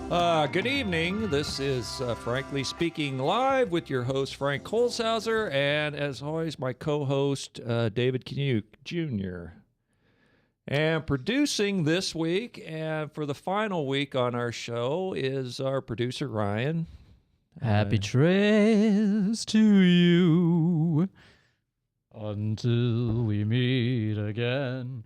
Good evening. This is Frankly Speaking Live with your host, Frank Holzhauser, and as always, my co-host, David Canuck Jr. And producing this week and for the final week on our show is our producer, Ryan. Happy trails to you until we meet again.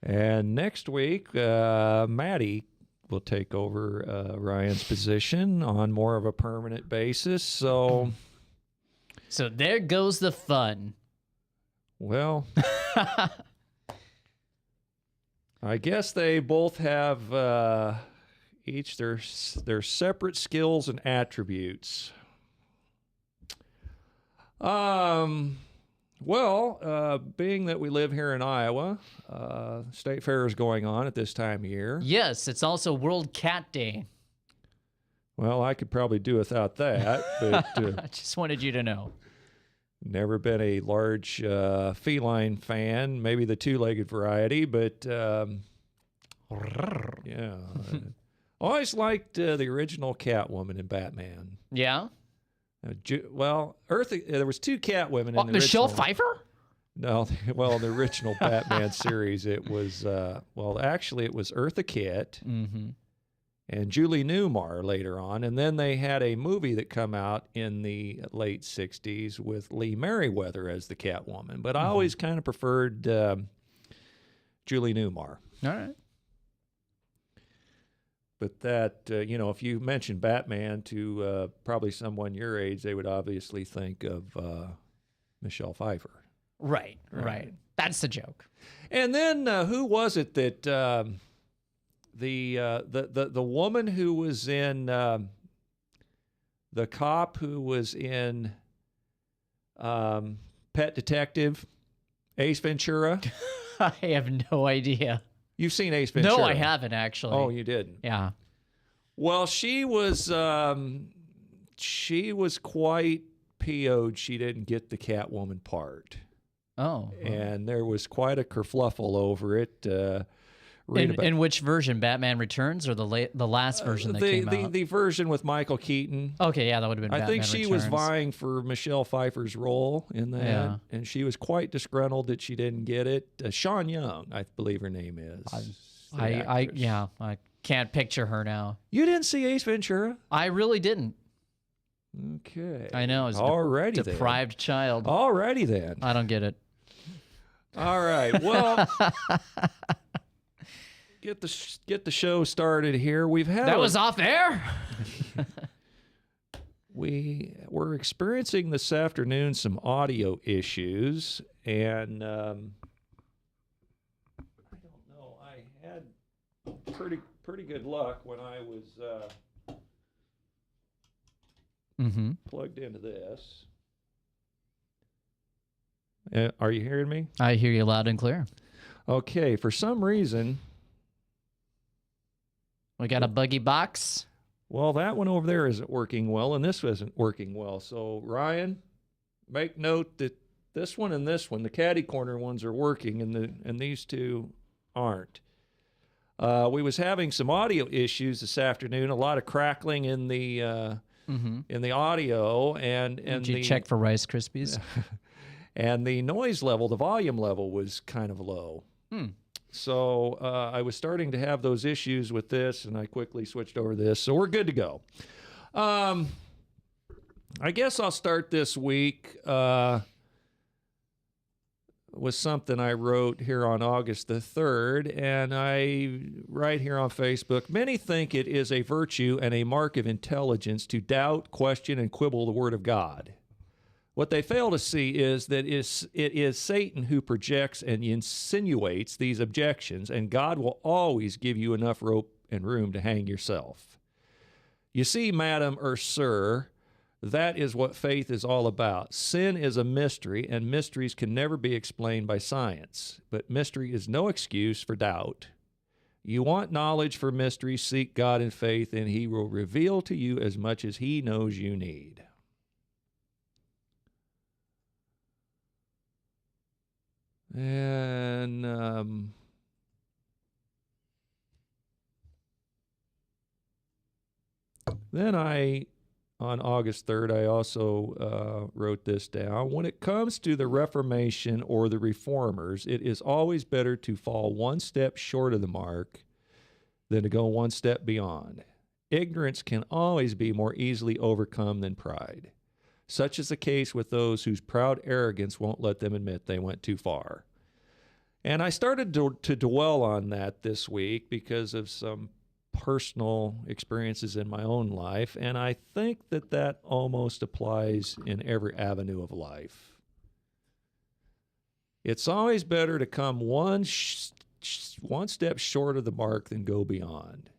And next week, Maddie will take over Ryan's position on more of a permanent basis. So there goes the fun. Well, I guess they both have each their separate skills and attributes. Being that we live here in Iowa, State Fair is going on at this time of year. Yes, it's also World Cat Day. Well, I could probably do without that, but I just wanted you to know. Never been a large feline fan, maybe the two-legged variety, but yeah. Always liked the original Catwoman in Batman. Yeah? There was two Catwomen in the Michelle original. Pfeiffer? No, well, the original Batman series, it was, it was Eartha Kitt and Julie Newmar later on. And then they had a movie that come out in the late 60s with Lee Merriweather as the Catwoman. But I always kind of preferred Julie Newmar. All right. But that, if you mention Batman to probably someone your age, they would obviously think of Michelle Pfeiffer. Right. That's the joke. And then who was it that the woman who was in the cop who was in Pet Detective, Ace Ventura? I have no idea. You've seen Ace Ventura? No, I haven't actually. Oh, you didn't? Yeah. Well, she was quite PO'd she didn't get the Catwoman part. Oh. And there was quite a kerfluffle over it. In which version? Batman Returns or the last version that came out? The version with Michael Keaton. Okay, yeah, that would have been I Batman think she Returns. was vying for Michelle Pfeiffer's role in that, Yeah. and she was quite disgruntled that she didn't get it. Sean Young, I believe her name is. I can't picture her now. You didn't see Ace Ventura? I really didn't. Okay. I know. It's Alrighty then. Deprived child. Alrighty then. I don't get it. All right. Well, get the show started here. That was off air. We're experiencing this afternoon some audio issues, and I don't know. I had pretty good luck when I was plugged into this. Are you hearing me? I hear you loud and clear. Okay. For some reason, we got a buggy box. well, that one over there isn't working well, and this isn't working well. So, Ryan, make note that this one and this one, the caddy corner ones, are working, and these two aren't. We was having some audio issues this afternoon. A lot of crackling in the audio, and Did you check for Rice Krispies? And the noise level, the volume level, was kind of low. So I was starting to have those issues with this, and I quickly switched over to this. So we're good to go. I guess I'll start this week with something I wrote here on August the 3rd, and I write here on Facebook, many think it is a virtue and a mark of intelligence to doubt, question, and quibble the Word of God. What they fail to see is that it is Satan who projects and insinuates these objections, and God will always give you enough rope and room to hang yourself. You see, madam or sir, that is what faith is all about. Sin is a mystery, and mysteries can never be explained by science. But mystery is no excuse for doubt. You want knowledge for mystery, seek God in faith, and He will reveal to you as much as He knows you need. And, Then on August 3rd, I also wrote this down. When it comes to the Reformation or the Reformers, it is always better to fall one step short of the mark than to go one step beyond. Ignorance can always be more easily overcome than pride. Such is the case with those whose proud arrogance won't let them admit they went too far. And I started to dwell on that this week because of some personal experiences in my own life, and I think that almost applies in every avenue of life. It's always better to come one step short of the mark than go beyond.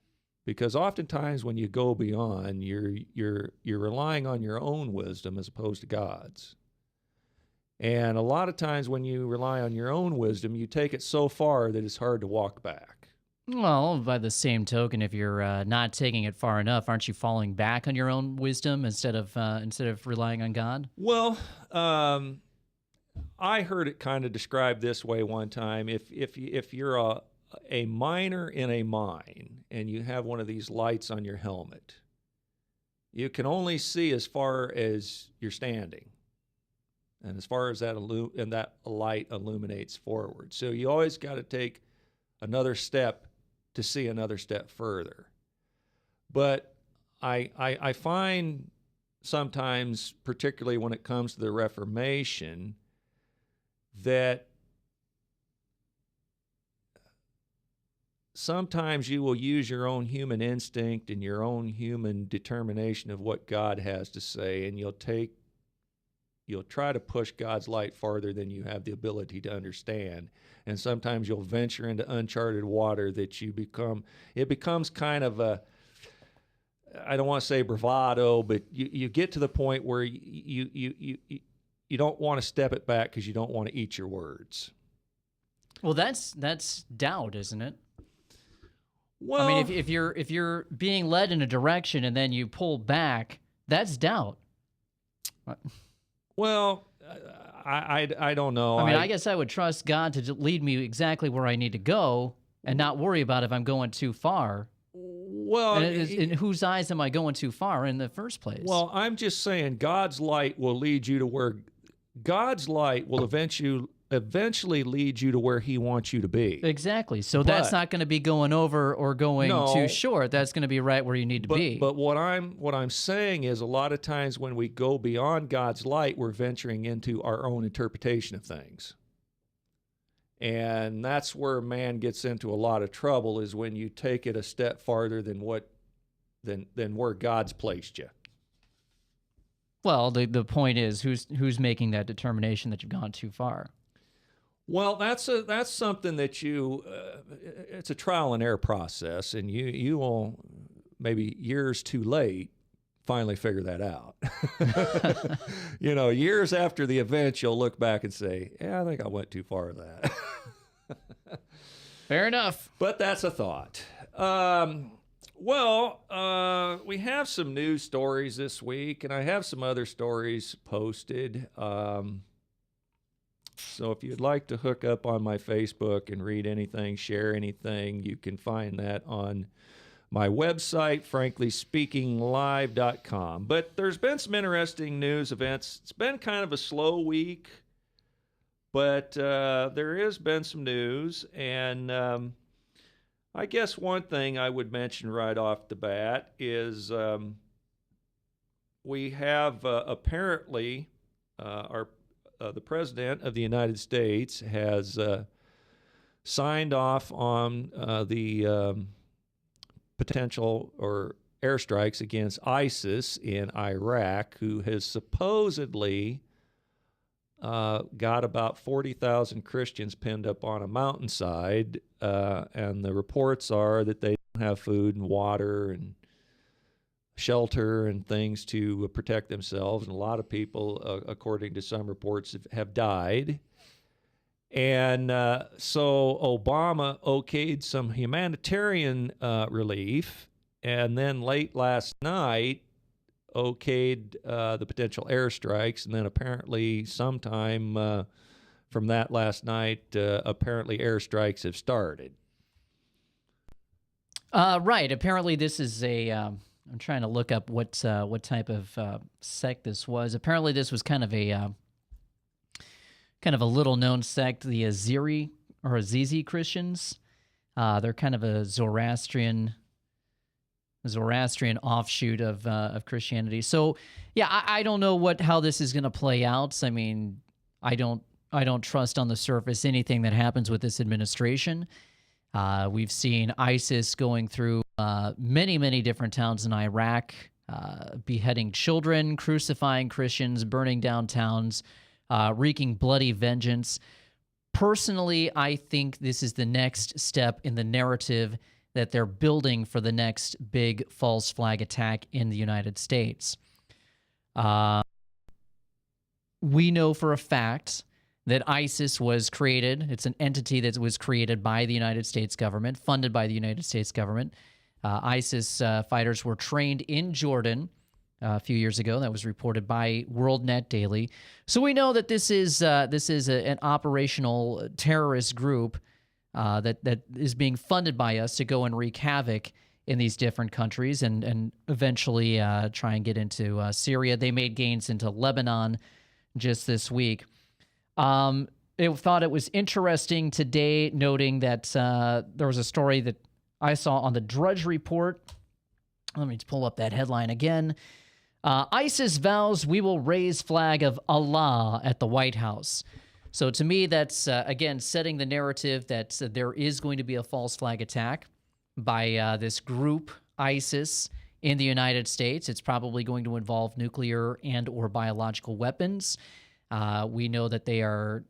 Because oftentimes when you go beyond, you're relying on your own wisdom as opposed to God's. And a lot of times when you rely on your own wisdom, you take it so far that it's hard to walk back. Well, by the same token, if you're not taking it far enough, aren't you falling back on your own wisdom instead of relying on God? Well, I heard it kind of described this way one time. If you're a miner in a mine and you have one of these lights on your helmet, you can only see as far as you're standing and as far as that light illuminates forward. So you always got to take another step to see another step further. But I find sometimes, particularly when it comes to the Reformation, that sometimes you will use your own human instinct and your own human determination of what God has to say, and you'll try to push God's light farther than you have the ability to understand. And sometimes you'll venture into uncharted water that it becomes kind of a, I don't want to say bravado, but you get to the point where you don't want to step it back because you don't want to eat your words. Well, that's doubt, isn't it? Well, I mean, if you're being led in a direction and then you pull back, that's doubt. Well, I don't know. I mean, I guess I would trust God to lead me exactly where I need to go and not worry about if I'm going too far. Well, and in whose eyes am I going too far in the first place? Well, I'm just saying God's light will lead you to where God's light will eventually lead you to where he wants you to be. Exactly. So that's not going to be going over or going too short. That's going to be right where you need to be. But what I'm saying is a lot of times when we go beyond God's light, we're venturing into our own interpretation of things. And that's where man gets into a lot of trouble, is when you take it a step farther than where God's placed you. Well, the point is who's making that determination that you've gone too far? Well, that's something that it's a trial and error process, and you will maybe years too late finally figure that out. Years after the event, you'll look back and say, yeah, I think I went too far with that. Fair enough. But that's a thought. We have some news stories this week, and I have some other stories posted. So if you'd like to hook up on my Facebook and read anything, share anything, you can find that on my website, franklyspeakinglive.com. But there's been some interesting news events. It's been kind of a slow week, but there has been some news. And I guess one thing I would mention right off the bat is we have apparently the President of the United States has signed off on the potential or airstrikes against ISIS in Iraq, who has supposedly got about 40,000 Christians pinned up on a mountainside, and the reports are that they don't have food and water and shelter and things to protect themselves, and a lot of people, according to some reports, have died. And so Obama okayed some humanitarian relief, and then late last night okayed the potential airstrikes, and then apparently sometime from that last night, apparently airstrikes have started. Right. Apparently this is a I'm trying to look up what type of sect this was. Apparently, this was kind of a little known sect, the Azeri or Azizi Christians. They're kind of a Zoroastrian offshoot of Christianity. So, yeah, I don't know how this is going to play out. I mean, I don't trust on the surface anything that happens with this administration. We've seen ISIS going through many, many different towns in Iraq, beheading children, crucifying Christians, burning down towns, wreaking bloody vengeance. Personally, I think this is the next step in the narrative that they're building for the next big false flag attack in the United States. We know for a fact that ISIS was created. It's an entity that was created by the United States government, funded by the United States government. ISIS fighters were trained in Jordan a few years ago. That was reported by WorldNet Daily. So we know that this is an operational terrorist group that is being funded by us to go and wreak havoc in these different countries and eventually try and get into Syria. They made gains into Lebanon just this week. I thought it was interesting today, noting that there was a story that I saw on the Drudge Report. Let me pull up that headline again. ISIS vows we will raise flag of Allah at the White House. So to me, that's, again, setting the narrative that there is going to be a false flag attack by this group, ISIS, in the United States. It's probably going to involve nuclear and or biological weapons. We know that they are,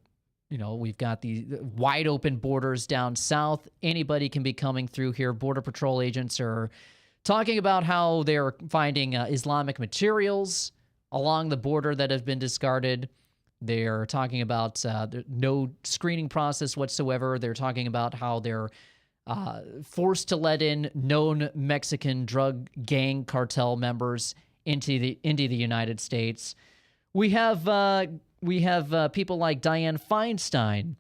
we've got the wide open borders down south. Anybody can be coming through here. Border Patrol agents are talking about how they're finding Islamic materials along the border that have been discarded. They're talking about no screening process whatsoever. They're talking about how they're forced to let in known Mexican drug gang cartel members into the United States. We have people like Dianne Feinstein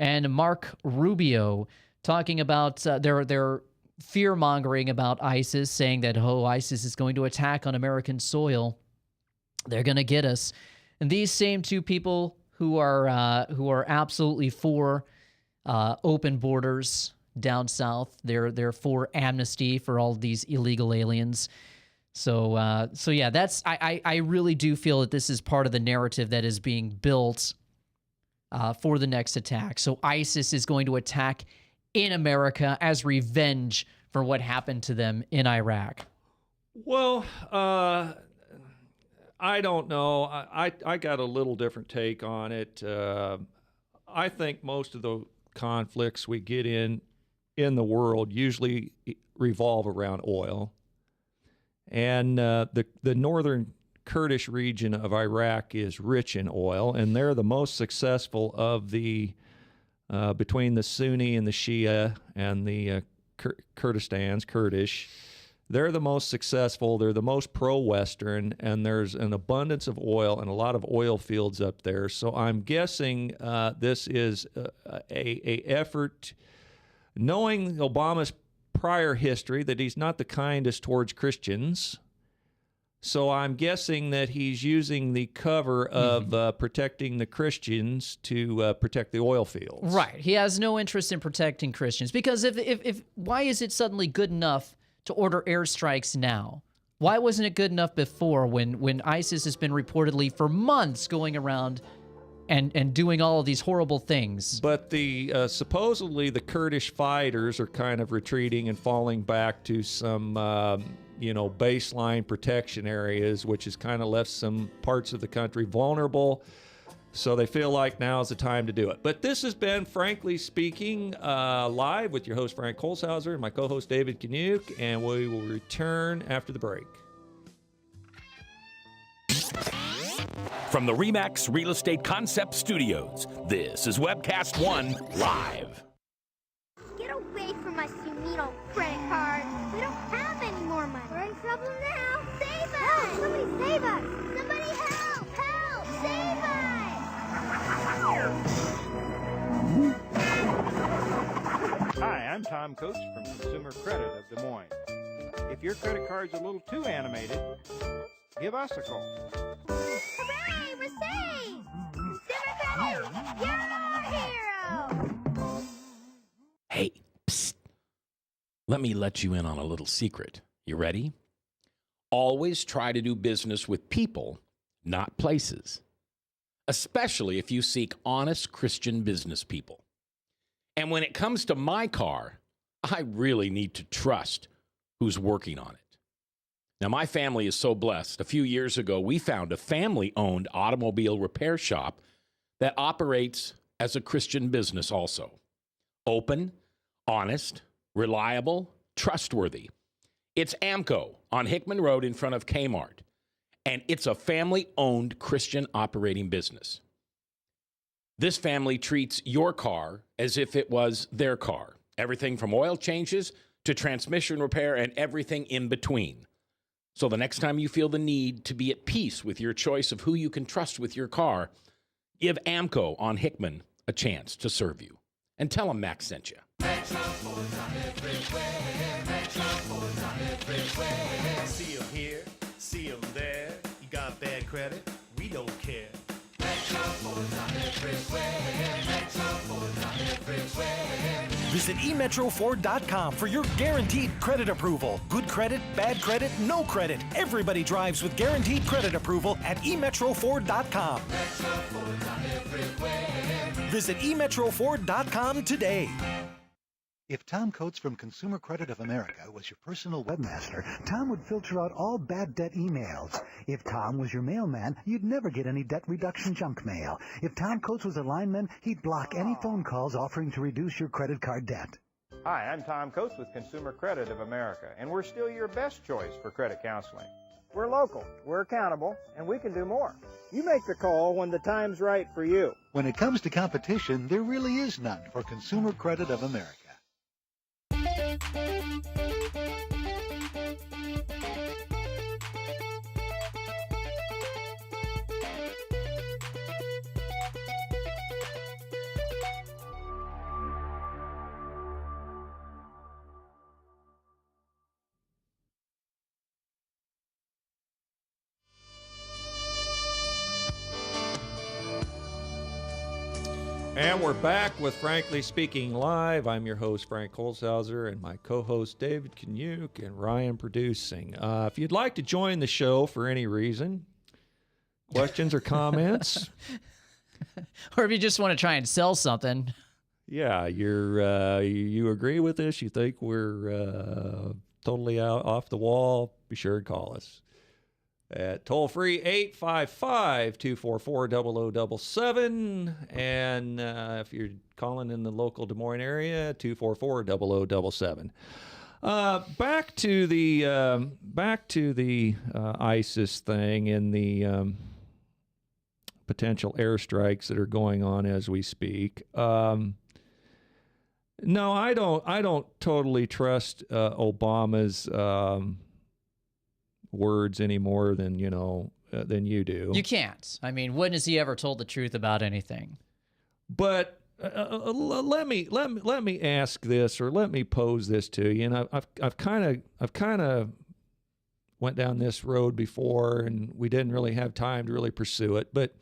and Mark Rubio talking about their fear-mongering about ISIS, saying that, ISIS is going to attack on American soil. They're going to get us. And these same two people who are absolutely for open borders down south, they're for amnesty for all of these illegal aliens. So yeah, that's I really do feel that this is part of the narrative that is being built for the next attack. So ISIS is going to attack in America as revenge for what happened to them in Iraq. Well, I don't know. I got a little different take on it. I think most of the conflicts we get in the world usually revolve around oil. And the northern Kurdish region of Iraq is rich in oil, and they're the most successful of the between the Sunni and the Shia and the Kurdish. They're the most successful. They're the most pro-Western, and there's an abundance of oil and a lot of oil fields up there. So I'm guessing this is a effort, knowing Obama's prior history, that he's not the kindest towards Christians. So I'm guessing that he's using the cover of protecting the Christians to protect the oil fields. Right. He has no interest in protecting Christians, because if why is it suddenly good enough to order airstrikes now? Why wasn't it good enough before, when ISIS has been reportedly for months going around and doing all of these horrible things? But the supposedly the Kurdish fighters are kind of retreating and falling back to some baseline protection areas, which has kind of left some parts of the country vulnerable. So they feel like now's the time to do it. But this has been Frankly Speaking live with your host, Frank Holzhauser, and my co-host, David Canuck, and we will return after the break. From the RE/MAX Real Estate Concept Studios, this is Webcast 1 Live. Get away from us, you need old credit card. We don't have any more money. We're in trouble now. Save us! Help! Somebody save us! Somebody help! Help! Save us! Hi, I'm Tom Coates from Consumer Credit of Des Moines. If your credit card's a little too animated, give us a call. Hooray, we're saved! Consumer Credit, you're our hero! Hey, psst. Let me let you in on a little secret. You ready? Always try to do business with people, not places. Especially if you seek honest Christian business people. And when it comes to my car, I really need to trust who's working on it. Now, my family is so blessed. A few years ago, we found a family-owned automobile repair shop that operates as a Christian business also. Open, honest, reliable, trustworthy. It's AMCO on Hickman Road in front of Kmart. And it's a family-owned Christian operating business. This family treats your car as if it was their car. Everything from oil changes to transmission repair and everything in between. So the next time you feel the need to be at peace with your choice of who you can trust with your car, give AMCO on Hickman a chance to serve you. And tell them Max sent you. See them here, see them there. You got bad credit, we don't care. Visit emetroford.com for your guaranteed credit approval. Good credit, bad credit, no credit. Everybody drives with guaranteed credit approval at emetroford.com. Visit emetroford.com today. If Tom Coates from Consumer Credit of America was your personal webmaster, Tom would filter out all bad debt emails. If Tom was your mailman, you'd never get any debt reduction junk mail. If Tom Coates was a lineman, he'd block any phone calls offering to reduce your credit card debt. Hi, I'm Tom Coates with Consumer Credit of America, and we're still your best choice for credit counseling. We're local, we're accountable, and we can do more. You make the call when the time's right for you. When it comes to competition, there really is none for Consumer Credit of America. And we're back with Frankly Speaking Live. I'm your host, Frank Holzhauser, and my co-host, David Kanyuk, and Ryan producing. If you'd like to join the show for any reason, questions or comments, Or if you just want to try and sell something. yeah, you agree with this, you think we're totally off the wall, be sure to call us. At toll-free 855-244-0077. And if you're calling in the local Des Moines area, 244-0077. Back to the ISIS thing and the potential airstrikes that are going on as we speak. No, I don't totally trust Obama's words any more than than you do. You can't. I mean, when has he ever told the truth about anything? But let me ask this, or let me pose this to you. And I've kind of went down this road before, and we didn't really have time to really pursue it. But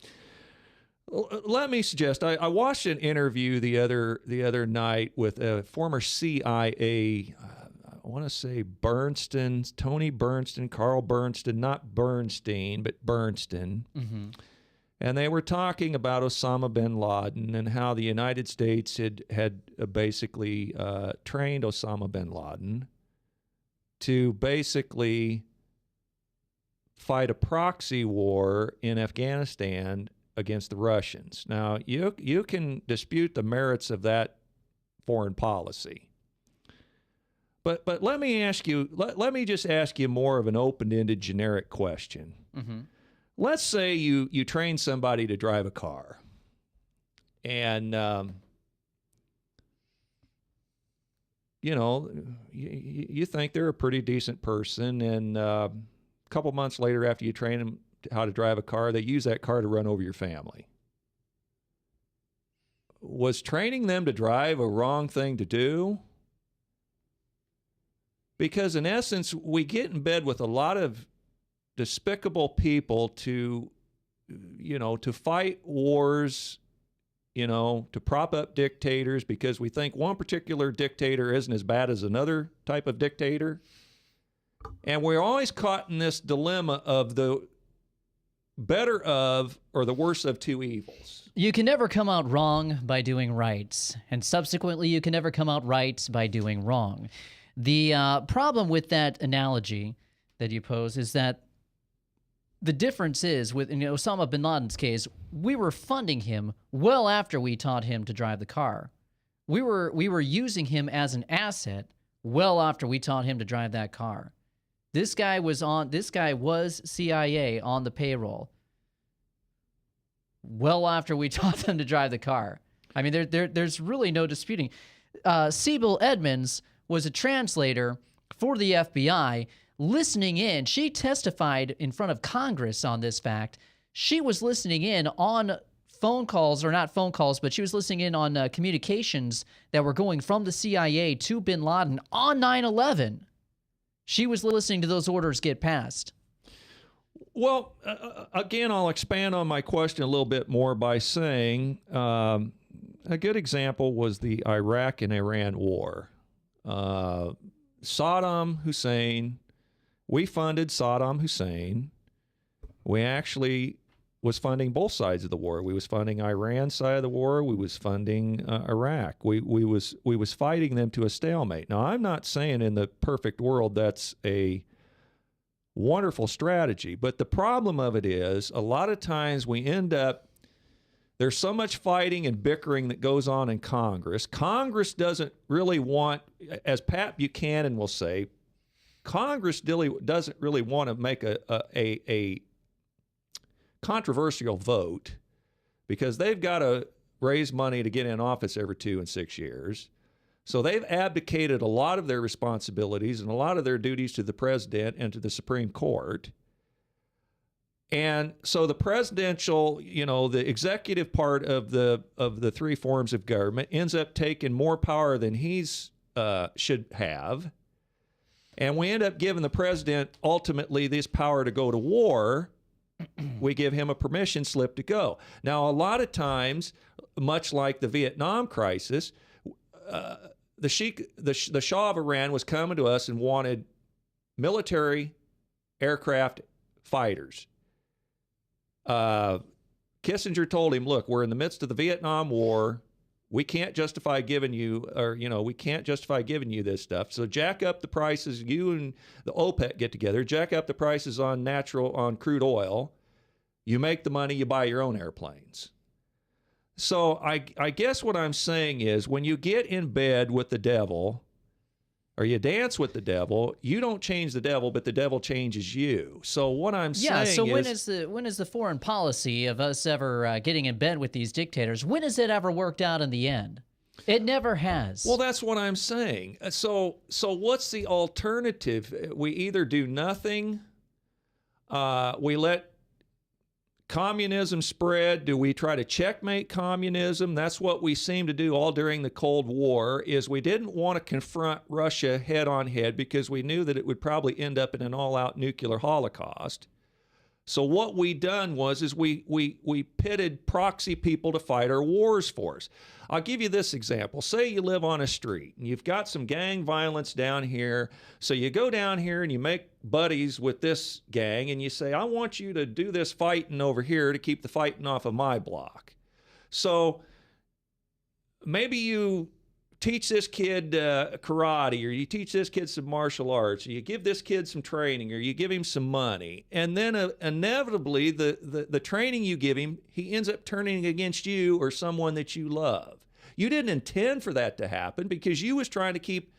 let me suggest I watched an interview the other night with a former CIA. I want to say Bernstein, Tony Bernstein, Carl Bernstein, not Bernstein, but Bernstein. Mm-hmm. And they were talking about Osama bin Laden and how the United States had basically trained Osama bin Laden to basically fight a proxy war in Afghanistan against the Russians. Now, you can dispute the merits of that foreign policy. But let me ask you, let me just ask you more of an open-ended generic question. Mm-hmm. Let's say you train somebody to drive a car, and you think they're a pretty decent person, and a couple months later after you train them how to drive a car, they use that car to run over your family. Was training them to drive a wrong thing to do? Because in essence, we get in bed with a lot of despicable people to fight wars, to prop up dictators because we think one particular dictator isn't as bad as another type of dictator. And we're always caught in this dilemma of the better of or the worse of two evils. You can never come out wrong by doing right, and subsequently you can never come out right by doing wrong. The problem with that analogy that you pose is that the difference is with Osama bin Laden's case, we were funding him well after we taught him to drive the car. We were using him as an asset well after we taught him to drive that car. This guy was CIA on the payroll well after we taught them to drive the car. I mean, there's really no disputing. Sibyl Edmonds was a translator for the FBI listening in. She testified in front of Congress on this fact. She was listening in on phone calls, or not phone calls, but she was listening in on communications that were going from the CIA to bin Laden on 9/11. She was listening to those orders get passed. Well, again, I'll expand on my question a little bit more by saying a good example was the Iraq and Iran war. Saddam Hussein, we funded Saddam Hussein. We actually was funding both sides of the war. We was funding Iran's side of the war. We was funding Iraq. We was fighting them to a stalemate. Now, I'm not saying in the perfect world that's a wonderful strategy, but the problem of it is a lot of times we end up, there's so much fighting and bickering that goes on in Congress. Congress doesn't really want, as Pat Buchanan will say, Congress doesn't really want to make a controversial vote because they've got to raise money to get in office every 2 and 6 years. So they've abdicated a lot of their responsibilities and a lot of their duties to the president and to the Supreme Court. And so the presidential, the executive part of the three forms of government ends up taking more power than he's should have. And we end up giving the president ultimately this power to go to war. We give him a permission slip to go. Now, a lot of times, much like the Vietnam crisis, the Shah of Iran was coming to us and wanted military aircraft fighters. Kissinger told him, look, we're in the midst of the Vietnam War. We can't justify giving you, this stuff. So jack up the prices. You and the OPEC get together, jack up the prices on crude oil. You make the money, you buy your own airplanes. So I guess what I'm saying is when you get in bed with the devil or you dance with the devil, you don't change the devil, but the devil changes you. So what I'm saying is... Yeah, so when is the foreign policy of us ever getting in bed with these dictators, when has it ever worked out in the end? It never has. Well, that's what I'm saying. So what's the alternative? We either do nothing, we let communism spread. Do we try to checkmate communism? That's what we seem to do all during the Cold War, is we didn't want to confront Russia head on head because we knew that it would probably end up in an all-out nuclear holocaust. So what we done was we pitted proxy people to fight our wars for us. I'll give you this example. Say you live on a street and you've got some gang violence down here. So you go down here and you make buddies with this gang and you say, I want you to do this fighting over here to keep the fighting off of my block. So maybe you teach this kid karate, or you teach this kid some martial arts, or you give this kid some training, or you give him some money. And then inevitably, the training you give him, he ends up turning against you or someone that you love. You didn't intend for that to happen because you was trying to keep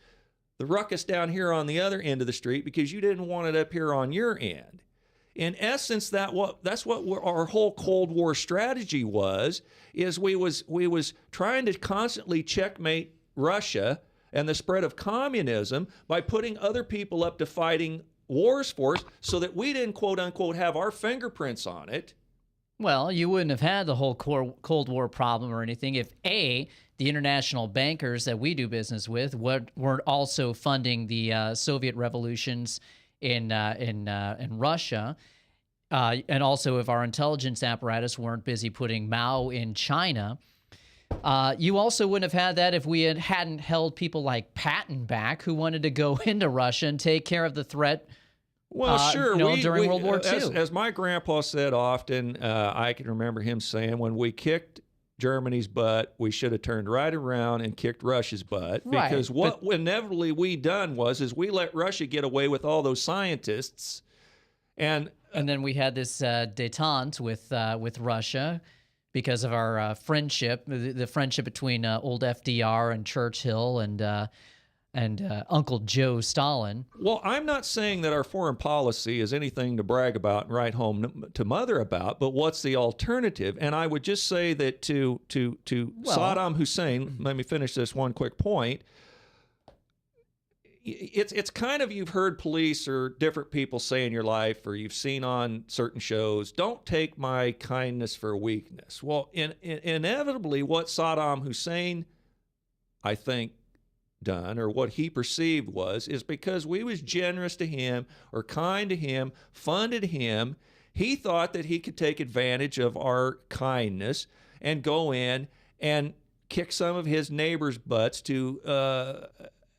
the ruckus down here on the other end of the street because you didn't want it up here on your end. In essence, that's what our whole Cold War strategy was, is we was trying to constantly checkmate Russia and the spread of communism by putting other people up to fighting wars for us so that we didn't, quote unquote, have our fingerprints on it. Well, you wouldn't have had the whole Cold War problem or anything if A, the international bankers that we do business with weren't also funding the Soviet revolutions in Russia. And also, if our intelligence apparatus weren't busy putting Mao in China, you also wouldn't have had that if we hadn't held people like Patton back, who wanted to go into Russia and take care of the threat. Well, sure. During World War II. As my grandpa said often, I can remember him saying, when we kicked Germany's butt, we should have turned right around and kicked Russia's butt. Because what inevitably we done is we let Russia get away with all those scientists. And then we had this détente with Russia because of our friendship, the friendship between old FDR and Churchill and Uncle Joe Stalin. Well, I'm not saying that our foreign policy is anything to brag about and write home to mother about, but what's the alternative? And I would just say that to Saddam Hussein, let me finish this one quick point. It's kind of, you've heard police or different people say in your life, or you've seen on certain shows, don't take my kindness for weakness. Well, inevitably what Saddam Hussein, I think, done, or what he perceived is because we was generous to him or kind to him, funded him, he thought that he could take advantage of our kindness and go in and kick some of his neighbors' butts to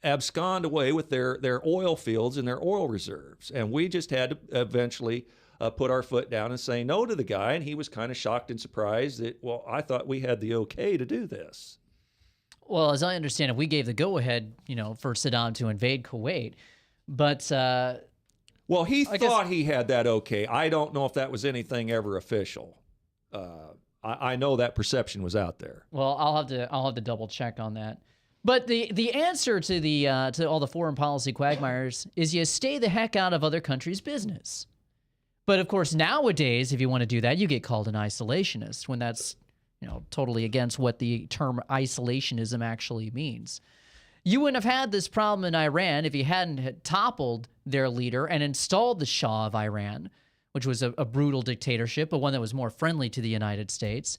abscond away with their oil fields and their oil reserves. And we just had to eventually put our foot down and say no to the guy. And he was kind of shocked and surprised that, well, I thought we had the okay to do this. Well, as I understand it, we gave the go-ahead, for Saddam to invade Kuwait. But well, he thought he had that okay. I don't know if that was anything ever official. I know that perception was out there. Well, I'll have to double check on that. But the answer to all the foreign policy quagmires is you stay the heck out of other countries' business. But of course, nowadays, if you want to do that, you get called an isolationist, when that's totally against what the term isolationism actually means. You wouldn't have had this problem in Iran if you hadn't toppled their leader and installed the Shah of Iran, which was a brutal dictatorship, but one that was more friendly to the United States.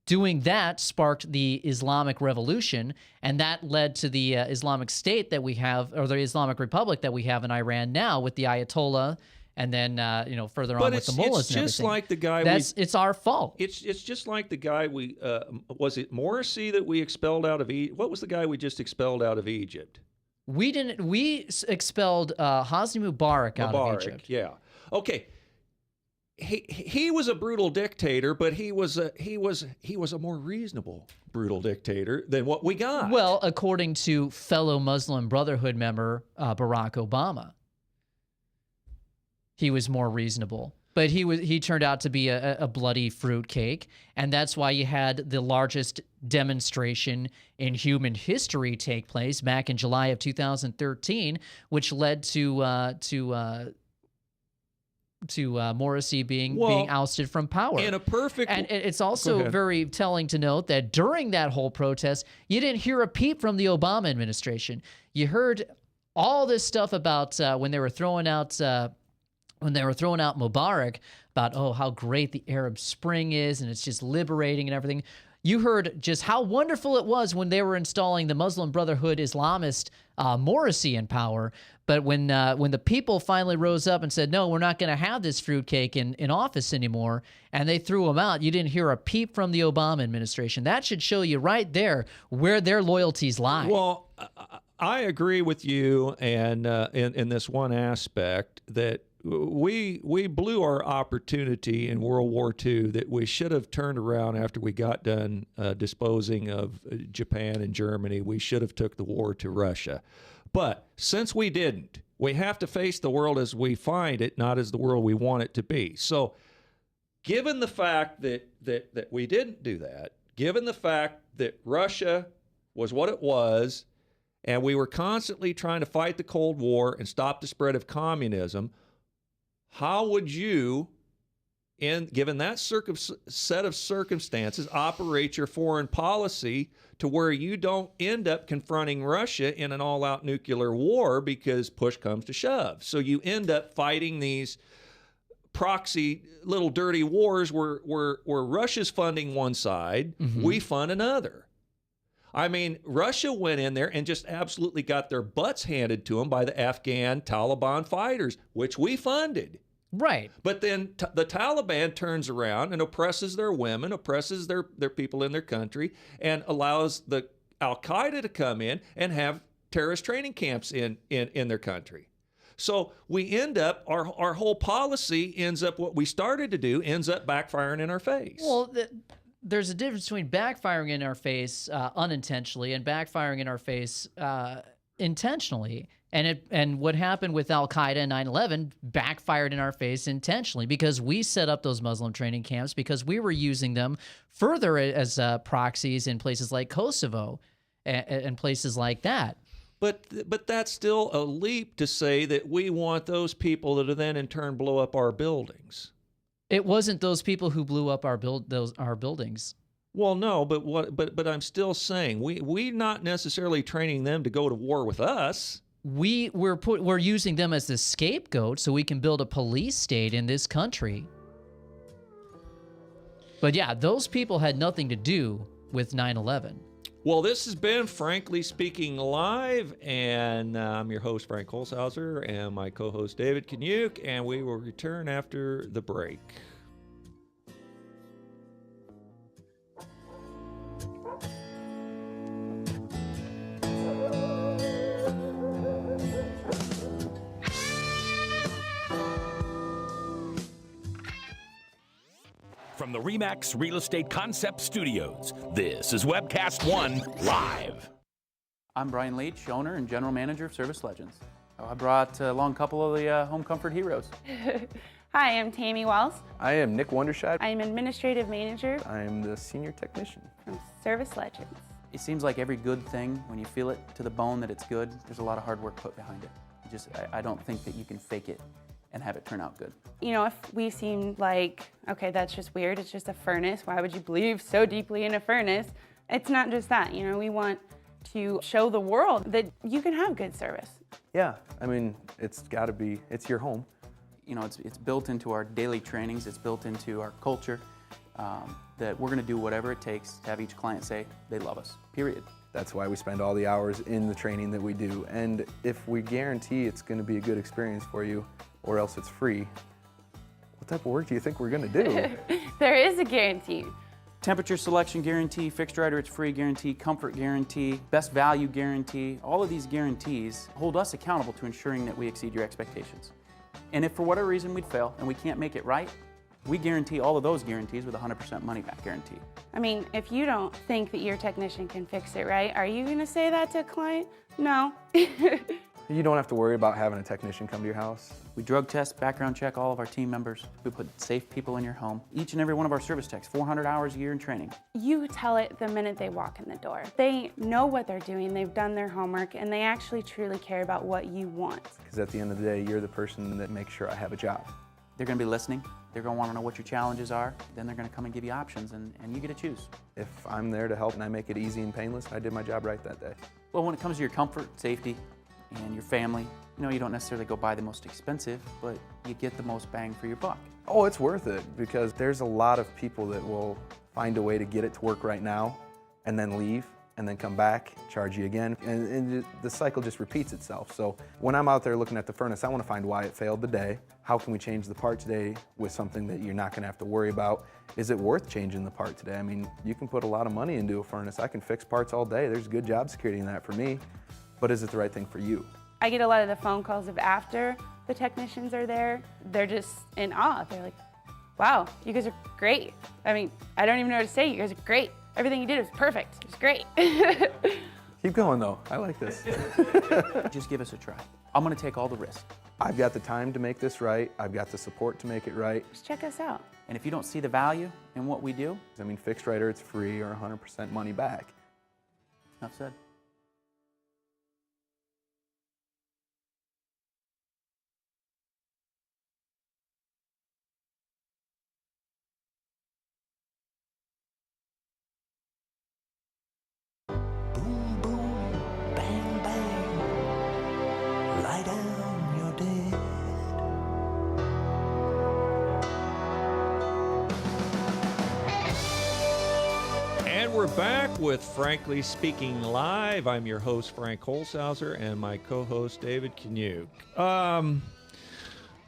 Doing that sparked the Islamic Revolution, and that led to the Islamic State that we have, or the Islamic Republic that we have in Iran now, with the Ayatollah, and then further on with the mullahs and everything. But it's just like the guy. It's our fault. It's just like the guy we was it Morsi that we expelled out of Egypt? What was the guy we just expelled out of Egypt? We didn't. We expelled Hosni Mubarak out of Egypt. Yeah. Okay. He was a brutal dictator, but he was a more reasonable brutal dictator than what we got. Well, according to fellow Muslim Brotherhood member Barack Obama, he was more reasonable. But he turned out to be a bloody fruitcake, and that's why you had the largest demonstration in human history take place back in July of 2013, which led to Morsi being ousted from power. In a perfect... And it's also very telling to note that during that whole protest, you didn't hear a peep from the Obama administration. You heard all this stuff about when they were throwing out Mubarak, about, oh, how great the Arab Spring is, and it's just liberating and everything. You heard just how wonderful it was when they were installing the Muslim Brotherhood Islamist Morsi in power. But when the people finally rose up and said, no, we're not going to have this fruitcake in office anymore, and they threw him out, you didn't hear a peep from the Obama administration. That should show you right there where their loyalties lie. Well, I agree with you, and in this one aspect, that we blew our opportunity in World War II that we should have turned around after we got done disposing of Japan and Germany. We should have took the war to Russia. But since we didn't, we have to face the world as we find it, not as the world we want it to be. So given the fact that we didn't do that, given the fact that Russia was what it was, and we were constantly trying to fight the Cold War and stop the spread of communism, how would you, given that set of circumstances, operate your foreign policy to where you don't end up confronting Russia in an all-out nuclear war because push comes to shove? So you end up fighting these proxy little dirty wars where Russia's funding one side, we fund another. I mean, Russia went in there and just absolutely got their butts handed to them by the Afghan Taliban fighters, which we funded. Right. But then the Taliban turns around and oppresses their women, oppresses their people in their country, and allows the Al-Qaeda to come in and have terrorist training camps in their country. So we end up, our whole policy ends up, what we started to do ends up backfiring in our face. Well, there's a difference between backfiring in our face unintentionally and backfiring in our face intentionally. And what happened with Al-Qaeda and 9/11 backfired in our face intentionally because we set up those Muslim training camps because we were using them further as proxies in places like Kosovo and places like that. But that's still a leap to say that we want those people that then in turn blow up our buildings. It wasn't those people who blew up our buildings. Well, no, but I'm still saying we not necessarily training them to go to war with us. We're using them as the scapegoat so we can build a police state in this country. But yeah, those people had nothing to do with 9/11. Well, this has been Frankly Speaking Live, and I'm your host, Frank Holzhauser, and my co-host, David Kanyuk, and we will return after the break. From the RE/MAX Real Estate Concept Studios, this is Webcast 1 Live. I'm Brian Leach, owner and general manager of Service Legends. I brought along a couple of the home comfort heroes. Hi, I'm Tammy Wells. I am Nick Wondershad. I'm administrative manager I am the senior technician from Service Legends. It seems like every good thing, when you feel it to the bone that it's good, there's a lot of hard work put behind it. I don't think that you can fake it and have it turn out good. You know, if we seem like, okay, that's just weird, it's just a furnace, why would you believe so deeply in a furnace? It's not just that, you know, we want to show the world that you can have good service. Yeah, I mean, it's your home. You know, it's built into our daily trainings, it's built into our culture, that we're gonna do whatever it takes to have each client say they love us, period. That's why we spend all the hours in the training that we do. And if we guarantee it's gonna be a good experience for you, or else it's free, what type of work do you think we're gonna do? There is a guarantee. Temperature selection guarantee, fixed rider it's free guarantee, comfort guarantee, best value guarantee. All of these guarantees hold us accountable to ensuring that we exceed your expectations. And if for whatever reason we'd fail and we can't make it right, we guarantee all of those guarantees with a 100% money back guarantee. I mean, if you don't think that your technician can fix it right, are you gonna say that to a client? No. You don't have to worry about having a technician come to your house. We drug test, background check all of our team members. We put safe people in your home. Each and every one of our service techs, 400 hours a year in training. You tell it the minute they walk in the door. They know what they're doing, they've done their homework, and they actually truly care about what you want. Because at the end of the day, you're the person that makes sure I have a job. They're gonna be listening. They're gonna wanna know what your challenges are. Then they're gonna come and give you options, and you get to choose. If I'm there to help and I make it easy and painless, I did my job right that day. Well, when it comes to your comfort, safety, and your family, you know, you don't necessarily go buy the most expensive, but you get the most bang for your buck. Oh, it's worth it, because there's a lot of people that will find a way to get it to work right now and then leave and then come back, charge you again, and the cycle just repeats itself. So when I'm out there looking at the furnace, I want to find why it failed today. How can we change the part today with something that you're not going to have to worry about? Is it worth changing the part today? I mean, you can put a lot of money into a furnace. I can fix parts all day. There's good job security in that for me. But is it the right thing for you? I get a lot of the phone calls of after the technicians are there. They're just in awe. They're like, wow, you guys are great. I mean, I don't even know what to say. You guys are great. Everything you did was perfect. It was great. Keep going though, I like this. Just give us a try. I'm gonna take all the risk. I've got the time to make this right. I've got the support to make it right. Just check us out. And if you don't see the value in what we do, I mean, fixed rider, it's free or 100% money back. enough said. we're back with Frankly Speaking Live. I'm your host, Frank Holzhauser, and my co-host, David Kaniuk.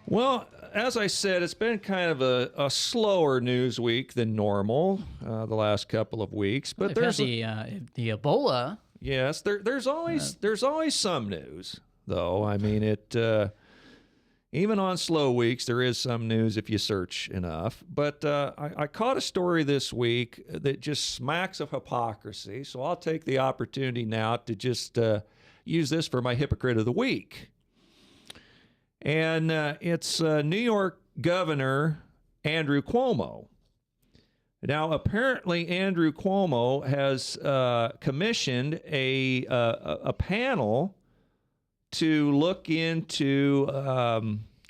Well, as I said, it's been kind of a slower news week than normal the last couple of weeks. But there's the Ebola. Yes, there's always some news, though. I mean, even on slow weeks, there is some news if you search enough. But I caught a story this week that just smacks of hypocrisy. So I'll take the opportunity now to just use this for my hypocrite of the week. And it's New York Governor Andrew Cuomo. Now, apparently, Andrew Cuomo has commissioned a panel to look into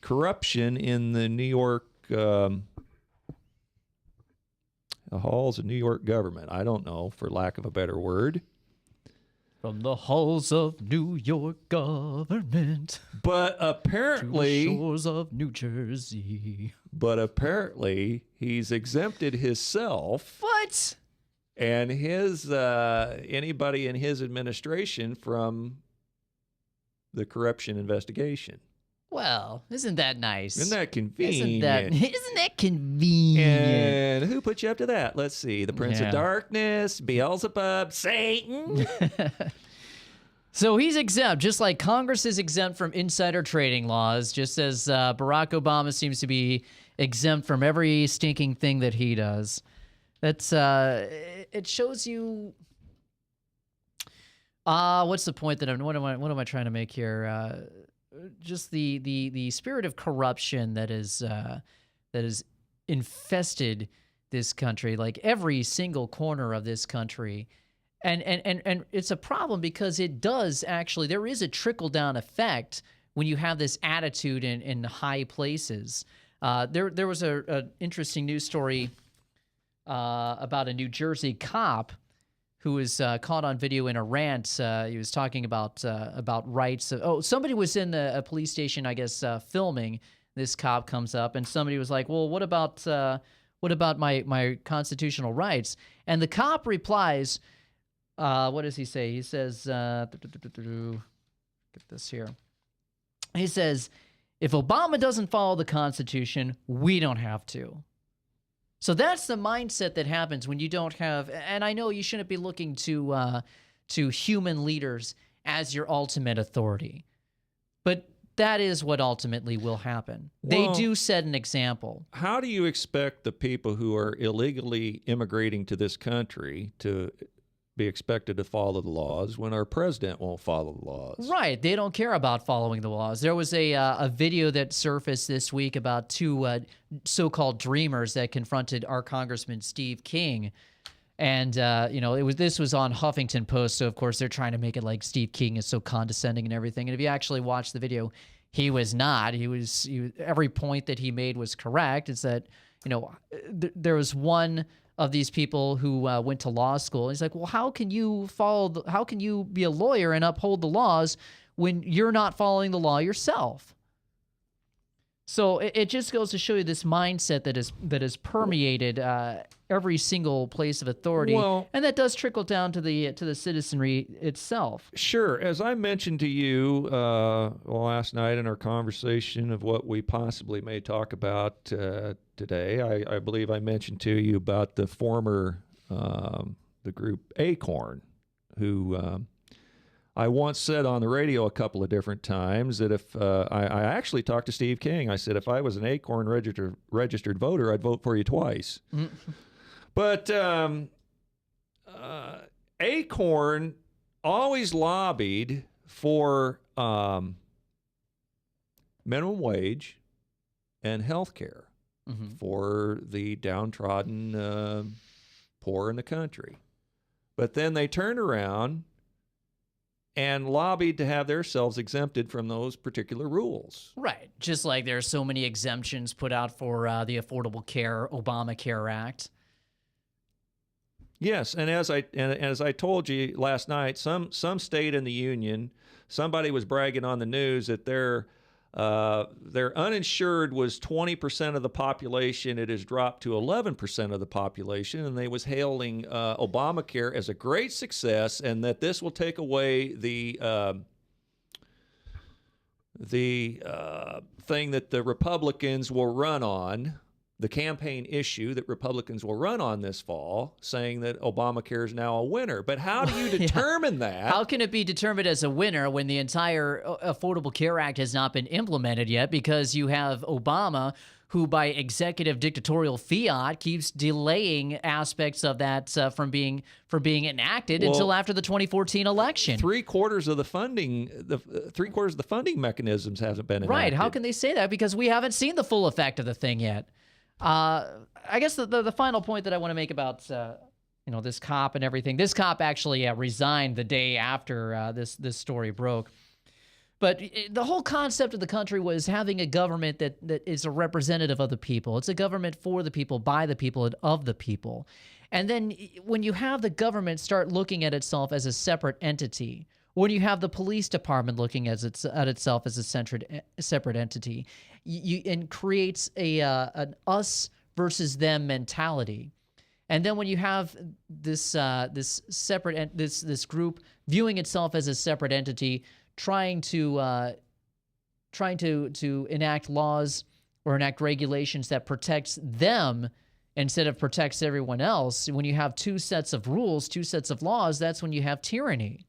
corruption in the New York halls of New York government. I don't know, for lack of a better word. From the halls of New York government. But apparently, to the shores of New Jersey. But apparently, he's exempted himself. What? And his anybody in his administration from the corruption investigation. Well, isn't that nice? Isn't that convenient? Isn't that convenient? And who put you up to that? Let's see. The Prince of Darkness, Beelzebub, Satan. So he's exempt, just like Congress is exempt from insider trading laws, just as Barack Obama seems to be exempt from every stinking thing that he does. That's it shows you. What's the point that what am I trying to make here? Just the spirit of corruption that is infested this country, like every single corner of this country. And it's a problem because it does actually, there is a trickle-down effect when you have this attitude in high places. There was an interesting news story about a New Jersey cop who was caught on video in a rant. He was talking about rights. Somebody was in a police station, I guess, filming. This cop comes up, and somebody was like, "Well, what about my constitutional rights?" And the cop replies, "What does he say?" He says, "Get this here." He says, "If Obama doesn't follow the Constitution, we don't have to." So that's the mindset that happens when you don't have, and I know you shouldn't be looking to human leaders as your ultimate authority, but that is what ultimately will happen. Well, they do set an example. How do you expect the people who are illegally immigrating to this country to be expected to follow the laws when our president won't follow the laws? Right. They don't care about following the laws. There was a video that surfaced this week about two so-called dreamers that confronted our Congressman Steve King. And, this was on Huffington Post. So, of course, they're trying to make it like Steve King is so condescending and everything. And if you actually watch the video, he was not. He was every point that he made was correct. It's that, there was one of these people who went to law school. He's like, well, how can you be a lawyer and uphold the laws when you're not following the law yourself? So it just goes to show you this mindset that is permeated every single place of authority, and that does trickle down to the citizenry itself. Sure. As I mentioned to you last night in our conversation of what we possibly may talk about today, I believe I mentioned to you about the former the group Acorn, who I once said on the radio a couple of different times that if I actually talked to Steve King, I said if I was an Acorn registered voter, I'd vote for you twice. But Acorn always lobbied for minimum wage and health care for the downtrodden poor in the country. But then they turned around and lobbied to have themselves exempted from those particular rules. Right. Just like there are so many exemptions put out for the Affordable Care Obamacare Act. Yes, and as I told you last night, some state in the union, somebody was bragging on the news that their Their uninsured was 20% of the population. It has dropped to 11% of the population, and they was hailing Obamacare as a great success, and that this will take away the thing that the Republicans will run on, the campaign issue that Republicans will run on this fall, saying that Obamacare is now a winner. But how do you determine that? How can it be determined as a winner when the entire Affordable Care Act has not been implemented yet? Because you have Obama, who by executive dictatorial fiat keeps delaying aspects of that from being enacted until after the 2014 election. Three-quarters of the funding mechanisms hasn't been enacted. Right. How can they say that? Because we haven't seen the full effect of the thing yet. I guess the final point that I want to make about this cop and everything. This cop actually resigned the day after this story broke. But the whole concept of the country was having a government that is a representative of the people. It's a government for the people, by the people, and of the people. And then when you have the government start looking at itself as a separate entity, when you have the police department looking at itself as a separate entity, and creates an us versus them mentality. And then when you have this group viewing itself as a separate entity, trying to enact laws or enact regulations that protects them instead of protects everyone else, when you have two sets of rules, two sets of laws, that's when you have tyranny.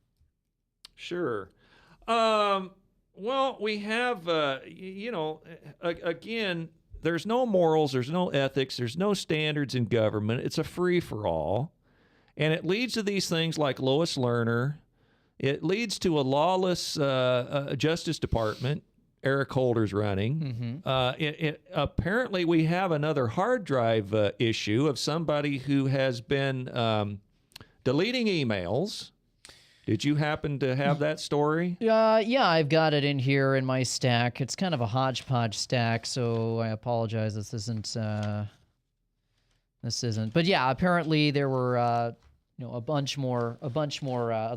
Sure. Well, we have, again, there's no morals, there's no ethics, there's no standards in government. It's a free-for-all. And it leads to these things like Lois Lerner. It leads to a lawless Justice Department. Eric Holder's running. Apparently, we have another hard drive issue of somebody who has been deleting emails. Did you happen to have that story? Yeah, I've got it in here in my stack. It's kind of a hodgepodge stack, so I apologize. This isn't. But yeah, apparently there were a bunch more of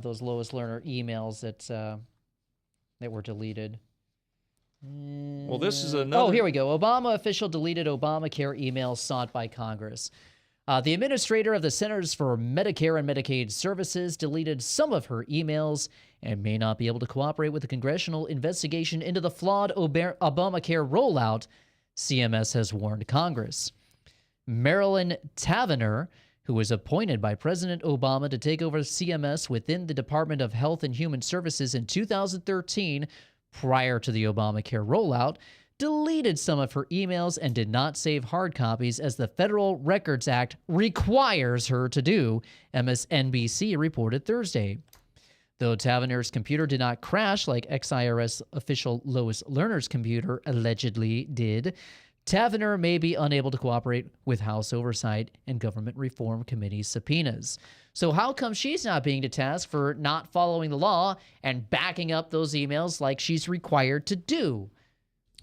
those Lois Lerner emails that were deleted. Well, this is another. Oh, here we go. Obama official deleted Obamacare emails sought by Congress. The administrator of the Centers for Medicare and Medicaid Services deleted some of her emails and may not be able to cooperate with the congressional investigation into the flawed Obamacare rollout, CMS has warned Congress. Marilyn Tavenner, who was appointed by President Obama to take over CMS within the Department of Health and Human Services in 2013, prior to the Obamacare rollout, deleted some of her emails and did not save hard copies as the Federal Records Act requires her to do, MSNBC reported Thursday. Though Tavenner's computer did not crash like ex-IRS official Lois Lerner's computer allegedly did, Tavenner may be unable to cooperate with House Oversight and Government Reform Committee subpoenas. So how come she's not being tasked for not following the law and backing up those emails like she's required to do?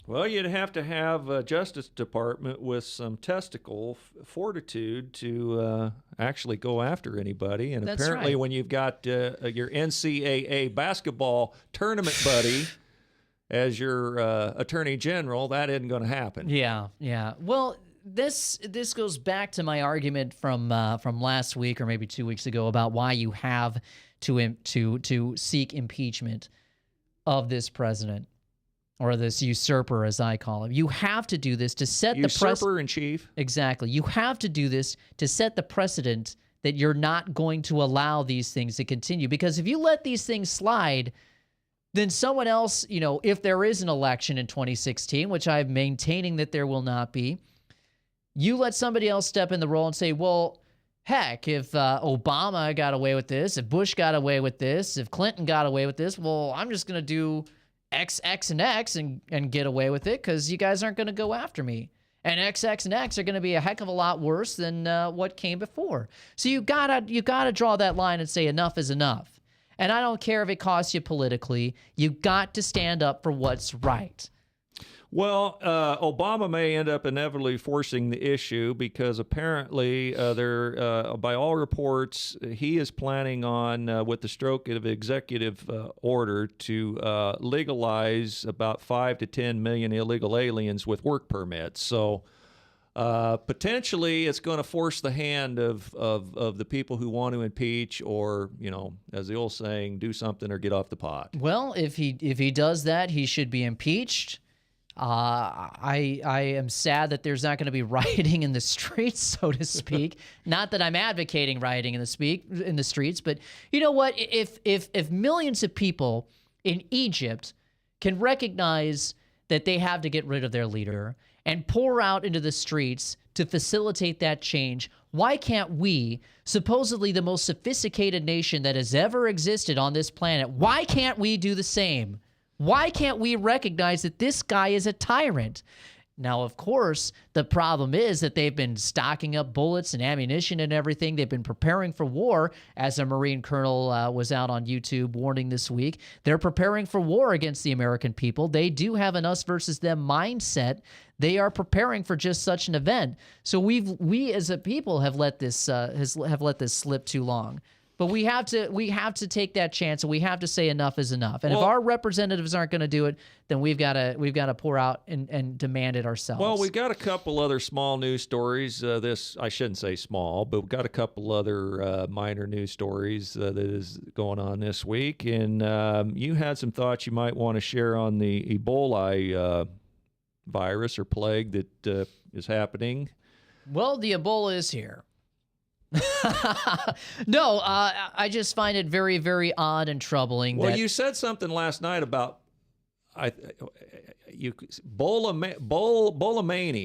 Well, you'd have to have a Justice Department with some testicle fortitude to actually go after anybody. And That's apparently right. When you've got your NCAA basketball tournament buddy as your attorney general, that isn't going to happen. Yeah. Well, this goes back to my argument from last week or maybe 2 weeks ago about why you have to seek impeachment of this president. Or this usurper, as I call him. You have to do this to set the precedent. Usurper in chief. Exactly. You have to do this to set the precedent that you're not going to allow these things to continue. Because if you let these things slide, then someone else, if there is an election in 2016, which I'm maintaining that there will not be, you let somebody else step in the role and say, well, heck, if Obama got away with this, if Bush got away with this, if Clinton got away with this, well, I'm just going to do X, X, and X and get away with it because you guys aren't going to go after me. And X, X, and X are going to be a heck of a lot worse than what came before. So you gotta draw that line and say enough is enough. And I don't care if it costs you politically. You got to stand up for what's right. Well, Obama may end up inevitably forcing the issue because apparently, by all reports, he is planning on, with the stroke of executive order, to legalize about 5 to 10 million illegal aliens with work permits. So potentially, it's going to force the hand of the people who want to impeach, or, as the old saying, do something or get off the pot. Well, if he does that, he should be impeached. I am sad that there's not going to be rioting in the streets, so to speak. Not that I'm advocating rioting in the streets, but you know what? If millions of people in Egypt can recognize that they have to get rid of their leader and pour out into the streets to facilitate that change, why can't we, supposedly the most sophisticated nation that has ever existed on this planet, why can't we do the same? Why can't we recognize that this guy is a tyrant? Now, of course, the problem is that they've been stocking up bullets and ammunition and everything. They've been preparing for war, as a Marine colonel was out on YouTube warning this week. They're preparing for war against the American people. They do have an us versus them mindset. They are preparing for just such an event. So we as a people have let this slip too long. But we have to take that chance, and we have to say enough is enough. And if our representatives aren't going to do it, then we've got to pour out and demand it ourselves. Well, we've got a couple other small news stories. I shouldn't say small, but we've got a couple other minor news stories that is going on this week. And you had some thoughts you might want to share on the Ebola virus or plague that is happening. Well, the Ebola is here. No, I just find it very, very odd and troubling. Well, you said something last night about Bolamania.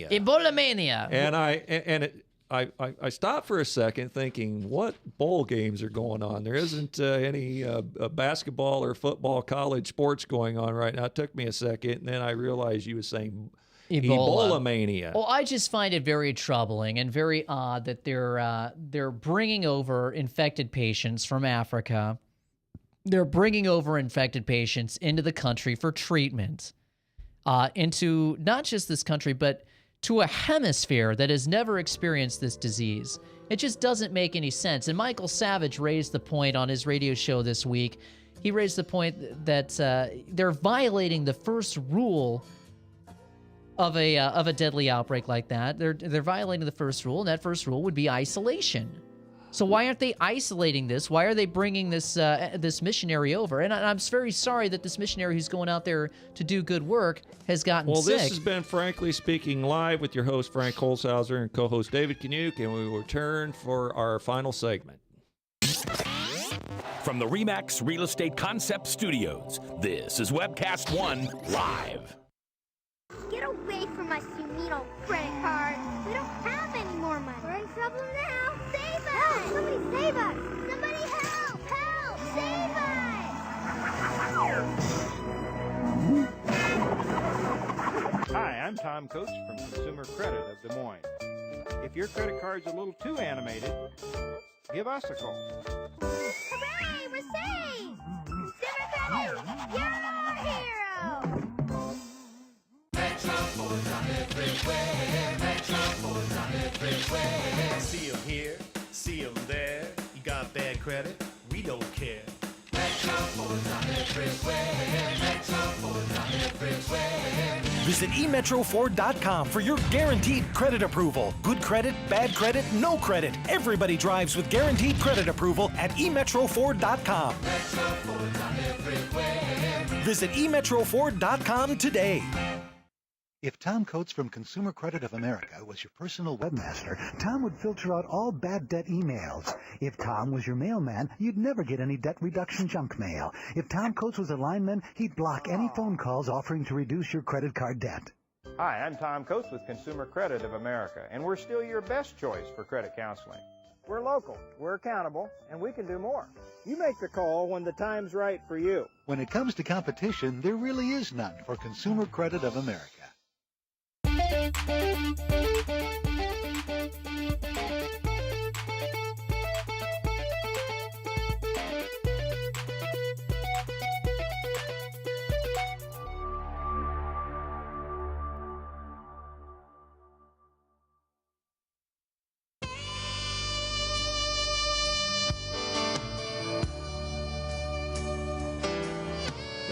Ebola-mania. And I stopped for a second thinking, what bowl games are going on? There isn't any basketball or football college sports going on right now. It took me a second, and then I realized you were saying Ebola-mania. Well, I just find it very troubling and very odd that they're bringing over infected patients from Africa. They're bringing over infected patients into the country for treatment, into not just this country, but to a hemisphere that has never experienced this disease. It just doesn't make any sense. And Michael Savage raised the point on his radio show this week. He raised the point that they're violating the first rule of a deadly outbreak like that. They're violating the first rule, and that first rule would be isolation. So why aren't they isolating this? Why are they bringing this missionary over? And I'm very sorry that this missionary who's going out there to do good work has gotten sick. Well, this has been Frankly Speaking Live with your host, Frank Holzhauser, and co-host David Canuck, and we will return for our final segment. From the RE/MAX Real Estate Concept Studios, this is Webcast 1 Live. Get away from my Sumito credit card. We don't have any more money. We're in trouble now. Save us! Help! Somebody save us! Somebody help! Help! Save us! Hi, I'm Tom Coates from Consumer Credit of Des Moines. If your credit card's a little too animated, give us a call. Hooray! We're saved! Consumer Credit, you're our hero! See them here, see them there. You got bad credit, we don't care. Visit emetroford.com for your guaranteed credit approval. Good credit, bad credit, no credit. Everybody drives with guaranteed credit approval at emetroford.com. Visit emetroford.com today. If Tom Coates from Consumer Credit of America was your personal webmaster, Tom would filter out all bad debt emails. If Tom was your mailman, you'd never get any debt reduction junk mail. If Tom Coates was a lineman, he'd block any phone calls offering to reduce your credit card debt. Hi, I'm Tom Coates with Consumer Credit of America, and we're still your best choice for credit counseling. We're local, we're accountable, and we can do more. You make the call when the time's right for you. When it comes to competition, there really is none for Consumer Credit of America.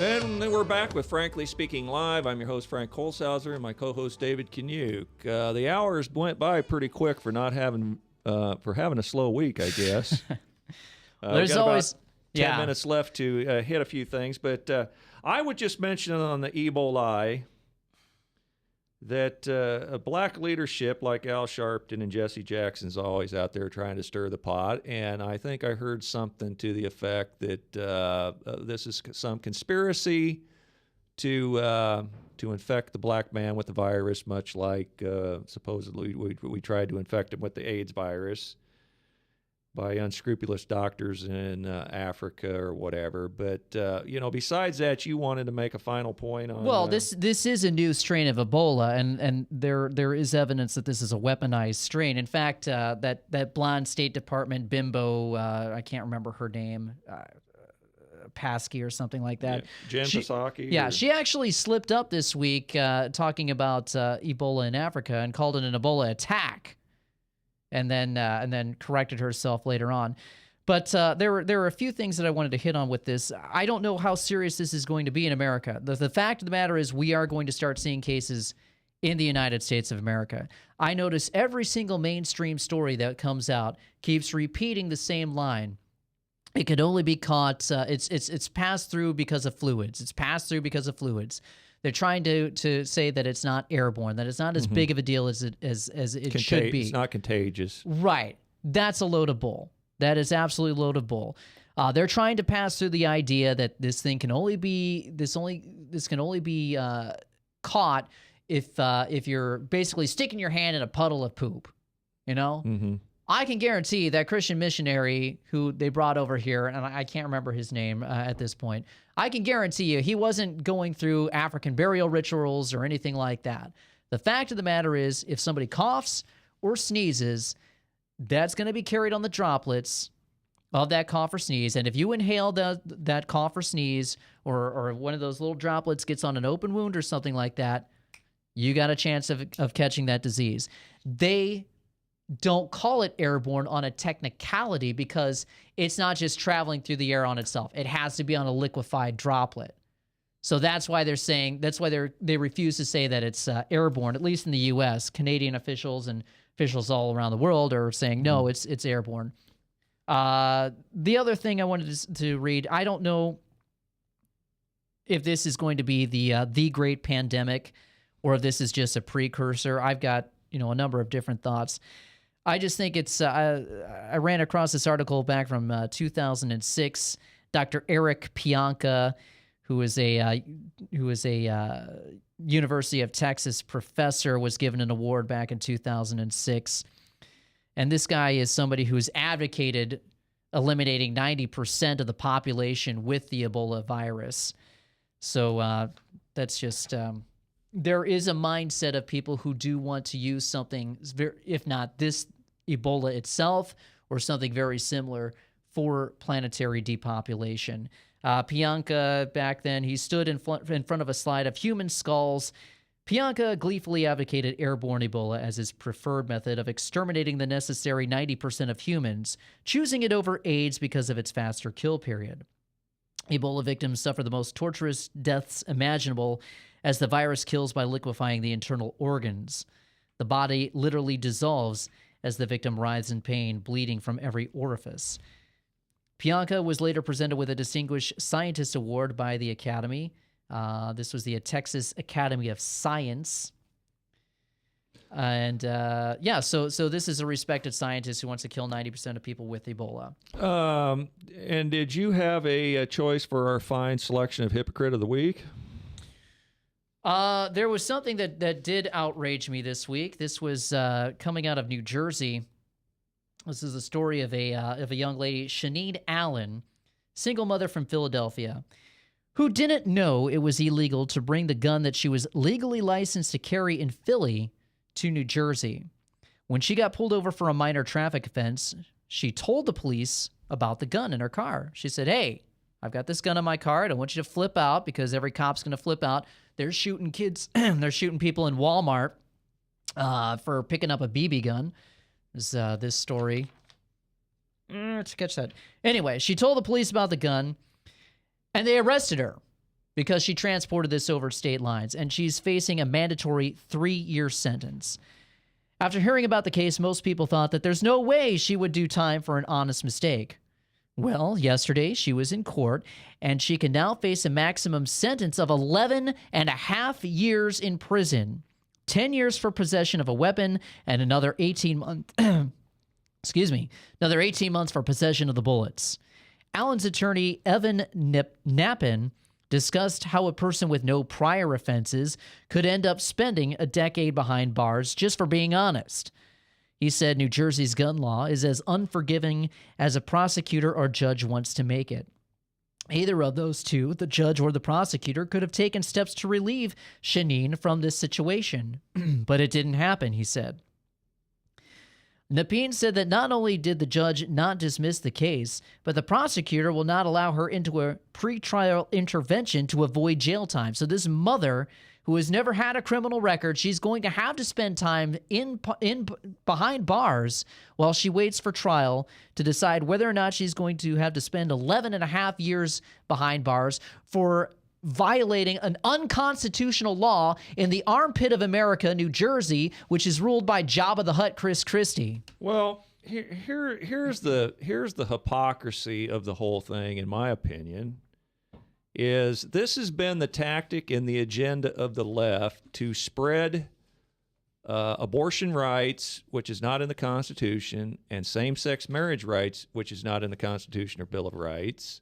And then we're back with Frankly Speaking Live. I'm your host, Frank Holzhauser, and my co-host, David Kaniuk. The hours went by pretty quick for having a slow week, I guess. There's always 10 minutes left to hit a few things, but I would just mention on the Ebola that a black leadership like Al Sharpton and Jesse Jackson's always out there trying to stir the pot, and I think I heard something to the effect that this is some conspiracy to infect the black man with the virus, much like supposedly we tried to infect him with the AIDS virus by unscrupulous doctors in Africa or whatever. But, besides that, you wanted to make a final point on... Well, this is a new strain of Ebola, and there is evidence that this is a weaponized strain. In fact, that blonde State Department bimbo, I can't remember her name, Paskey or something like that. Jen Psaki. Yeah, she actually slipped up this week talking about Ebola in Africa and called it an Ebola attack. And then corrected herself later on. But there were a few things that I wanted to hit on with this. I don't know how serious this is going to be in America. The fact of the matter is we are going to start seeing cases in the United States of America. I notice every single mainstream story that comes out keeps repeating the same line. It could only be caught, it's passed through because of fluids. It's passed through because of fluids. They're trying to say that it's not airborne, that it's not as big of a deal as it should be. It's not contagious. Right. That's a load of bull. That is absolutely a load of bull. They're trying to pass through the idea that this thing can only be caught if you're basically sticking your hand in a puddle of poop. You know? Mm-hmm. I can guarantee that Christian missionary who they brought over here, and I can't remember his name at this point, I can guarantee you he wasn't going through African burial rituals or anything like that. The fact of the matter is, if somebody coughs or sneezes, that's going to be carried on the droplets of that cough or sneeze. And if you inhale that cough or sneeze, or one of those little droplets gets on an open wound or something like that, you got a chance of catching that disease. They don't call it airborne on a technicality because it's not just traveling through the air on itself. It has to be on a liquefied droplet. So that's why they refuse to say that it's airborne, at least in the U.S. Canadian officials and officials all around the world are saying, no, it's airborne. The other thing I wanted to read, I don't know if this is going to be the great pandemic or if this is just a precursor. I've got a number of different thoughts. I just think it's, I ran across this article back from 2006. Dr. Eric Pianka, who is a University of Texas professor, was given an award back in 2006. And this guy is somebody who's advocated eliminating 90% of the population with the Ebola virus. So that's just... there is a mindset of people who do want to use something, if not this Ebola itself, or something very similar for planetary depopulation. Pianka, back then, he stood in front of a slide of human skulls. Pianka gleefully advocated airborne Ebola as his preferred method of exterminating the necessary 90% of humans, choosing it over AIDS because of its faster kill period. Ebola victims suffer the most torturous deaths imaginable, as the virus kills by liquefying the internal organs. The body literally dissolves as the victim writhes in pain, bleeding from every orifice. Pianka was later presented with a Distinguished Scientist Award by the Academy. This was the Texas Academy of Science. And so this is a respected scientist who wants to kill 90% of people with Ebola. And did you have a choice for our fine selection of Hypocrite of the Week? There was something that did outrage me this week. This was coming out of New Jersey. This is a story of a young lady, Shanine Allen, single mother from Philadelphia, who didn't know it was illegal to bring the gun that she was legally licensed to carry in Philly to New Jersey. When she got pulled over for a minor traffic offense, she told the police about the gun in her car. She said, "Hey, I've got this gun in my car. I don't want you to flip out because every cop's going to flip out. They're shooting kids. They're shooting people in Walmart for picking up a BB gun." This story. Let's catch that. Anyway, she told the police about the gun, and they arrested her because she transported this over state lines, and she's facing a mandatory 3-year sentence. After hearing about the case, most people thought that there's no way she would do time for an honest mistake. Well, yesterday she was in court, and she can now face a maximum sentence of 11 and a half years in prison, 10 years for possession of a weapon, and another 18 months. Another 18 months for possession of the bullets. Allen's attorney, Evan Knappen, discussed how a person with no prior offenses could end up spending a decade behind bars just for being honest. He said New Jersey's gun law is as unforgiving as a prosecutor or judge wants to make it. Either of those two, the judge or the prosecutor, could have taken steps to relieve Shanine from this situation. But it didn't happen, he said. Knappen said that not only did the judge not dismiss the case, but the prosecutor will not allow her into a pretrial intervention to avoid jail time. So this mother, who has never had a criminal record, she's going to have to spend time in behind bars while she waits for trial to decide whether or not she's going to have to spend 11 and a half years behind bars for violating an unconstitutional law in the armpit of America, New Jersey, which is ruled by Jabba the Hutt Chris Christie. Well, here's the hypocrisy of the whole thing, in my opinion, is this has been the tactic and the agenda of the left to spread abortion rights, which is not in the Constitution, and same-sex marriage rights, which is not in the Constitution or Bill of Rights,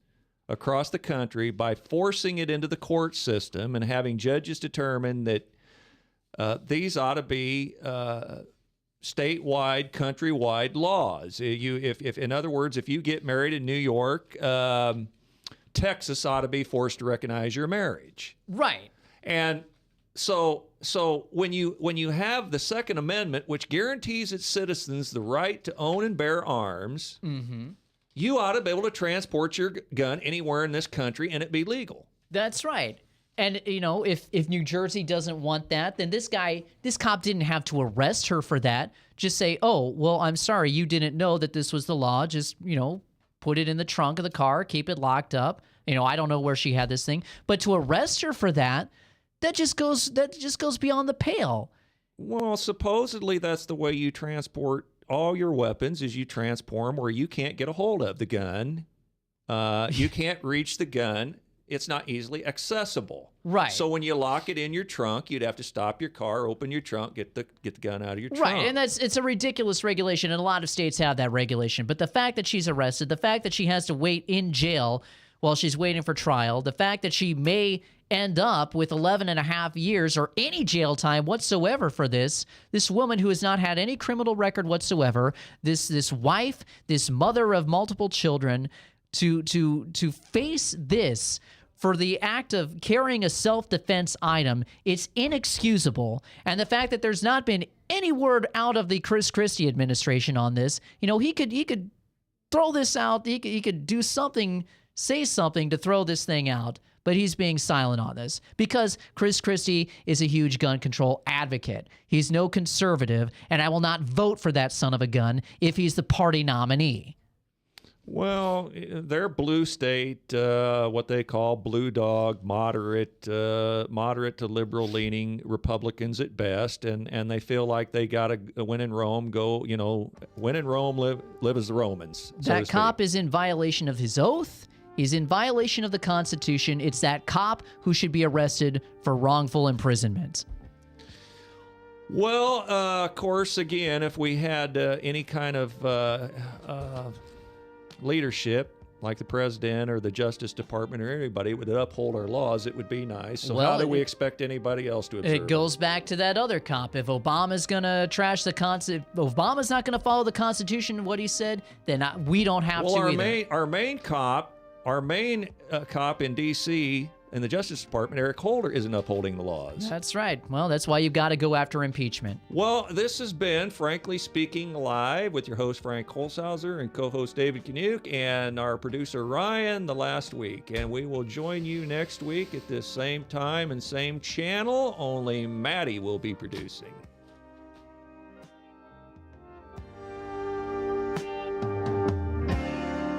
across the country by forcing it into the court system and having judges determine that these ought to be statewide, countrywide laws. If in other words, if you get married in New York, Texas ought to be forced to recognize your marriage. Right. And so when you have the Second Amendment, which guarantees its citizens the right to own and bear arms, you ought to be able to transport your gun anywhere in this country and it be legal. That's right. And, you know, if New Jersey doesn't want that, then this cop didn't have to arrest her for that. Just say, oh, well, I'm sorry, you didn't know that this was the law. Just, you know, put it in the trunk of the car, keep it locked up. You know, I don't know where she had this thing. But to arrest her for that, that just goes beyond the pale. Well, supposedly that's the way you transport all your weapons, is you transport them where you can't get a hold of the gun. You can't reach the gun. It's not easily accessible. Right. So when you lock it in your trunk, you'd have to stop your car, open your trunk, get the gun out of your trunk. Right, and it's a ridiculous regulation, and a lot of states have that regulation. But the fact that she's arrested, the fact that she has to wait in jail while she's waiting for trial, the fact that she may end up with 11 and a half years or any jail time whatsoever for this woman who has not had any criminal record whatsoever, this wife, this mother of multiple children, to face this for the act of carrying a self-defense item, it's inexcusable. And the fact that there's not been any word out of the Chris Christie administration on this, you know, he could throw this out, he could do something, say something to throw this thing out, but he's being silent on this because Chris Christie is a huge gun control advocate. He's no conservative, and I will not vote for that son of a gun if he's the party nominee. Well, they're blue state, what they call blue dog, moderate to liberal-leaning Republicans at best, and they feel like they got to win in Rome, win in Rome, live as the Romans. That cop is in violation of his oath. He's in violation of the Constitution. It's that cop who should be arrested for wrongful imprisonment. Well, of course, again, if we had any kind of leadership, like the president or the Justice Department or anybody would uphold our laws, it would be nice. So how do we expect anybody else to observe it? Goes back to that other cop. If Obama's going to trash the Constitution, if Obama's not going to follow the Constitution and what he said, then we don't have to either. Our main cop in D.C. in the Justice Department, Eric Holder, isn't upholding the laws. That's right. Well, that's why you've got to go after impeachment. Well, this has been Frankly Speaking Live with your host, Frank Holzhauser, and co-host David Kanuke, and our producer, Ryan, the last week. And we will join you next week at this same time and same channel, only Maddie will be producing.